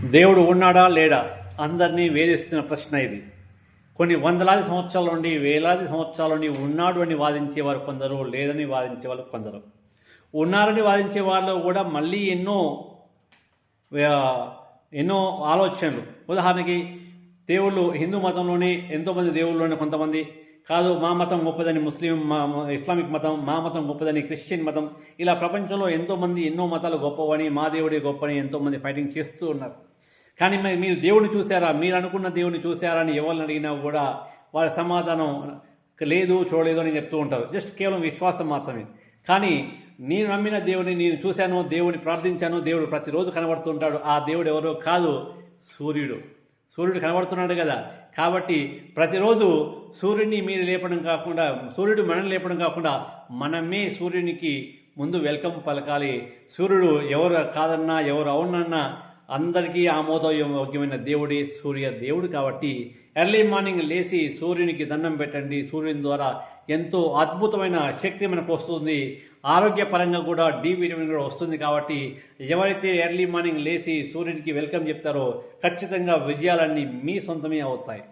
దేవుడు ఉన్నాడా లేడా అందరినీ వేధిస్తున్న ప్రశ్న ఇది. కొన్ని వందలాది సంవత్సరాల నుండి వేలాది సంవత్సరాల నుండి ఉన్నాడు అని వాదించేవారు కొందరు, లేదని వాదించేవాళ్ళు కొందరు. ఉన్నారని వాదించే వాళ్ళు కూడా మళ్ళీ ఎన్నో ఆలోచనలు. ఉదాహరణకి దేవుళ్ళు హిందూ మతంలోనే ఎంతోమంది దేవుళ్ళలోనే కొంతమంది, కాదు మా మతం గొప్పదని ఇస్లామిక్ మతం, మా మతం గొప్పదని క్రిస్టియన్ మతం, ఇలా ప్రపంచంలో ఎంతోమంది ఎన్నో మతాలు గొప్పవని, మా దేవుడే గొప్పని ఎంతోమంది ఫైటింగ్ చేస్తూ ఉన్నారు. కానీ మీరు దేవుడిని చూసారా, మీరు అనుకున్న దేవుడిని చూసారా అని ఎవరిని అడిగినా కూడా వాళ్ళ సమాధానం లేదు, చూడలేదు అని చెప్తూ ఉంటారు. జస్ట్ కేవలం విశ్వాసం మాత్రమే. కానీ నేను నమ్మిన దేవుడిని నేను చూశాను, దేవుడిని ప్రార్థించాను, దేవుడు ప్రతిరోజు కనబడుతుంటాడు. ఆ దేవుడు ఎవరో కాదు, సూర్యుడు కనబడుతున్నాడు కదా. కాబట్టి ప్రతిరోజు సూర్యుడిని మీరు లేపడం కాకుండా, సూర్యుడు మనల్ని లేపడం కాకుండా మనమే సూర్యునికి ముందు వెల్కమ్ పలకాలి. సూర్యుడు ఎవరు కాదన్నా, ఎవరు అవునన్నా అందరికీ ఆమోదయోగ్యమైన దేవుడే సూర్య దేవుడు. కాబట్టి ఎర్లీ మార్నింగ్ లేచి సూర్యునికి దండం పెట్టండి. సూర్యుని ద్వారా ఎంతో అద్భుతమైన శక్తి మనకు వస్తుంది. ఆరోగ్యపరంగా కూడా డి విటమిన్ కూడా వస్తుంది. కాబట్టి ఎవరైతే ఎర్లీ మార్నింగ్ లేచి సూర్యునికి వెల్కమ్ చెప్తారో ఖచ్చితంగా విజయాలన్నీ మీ సొంతమే అవుతాయి.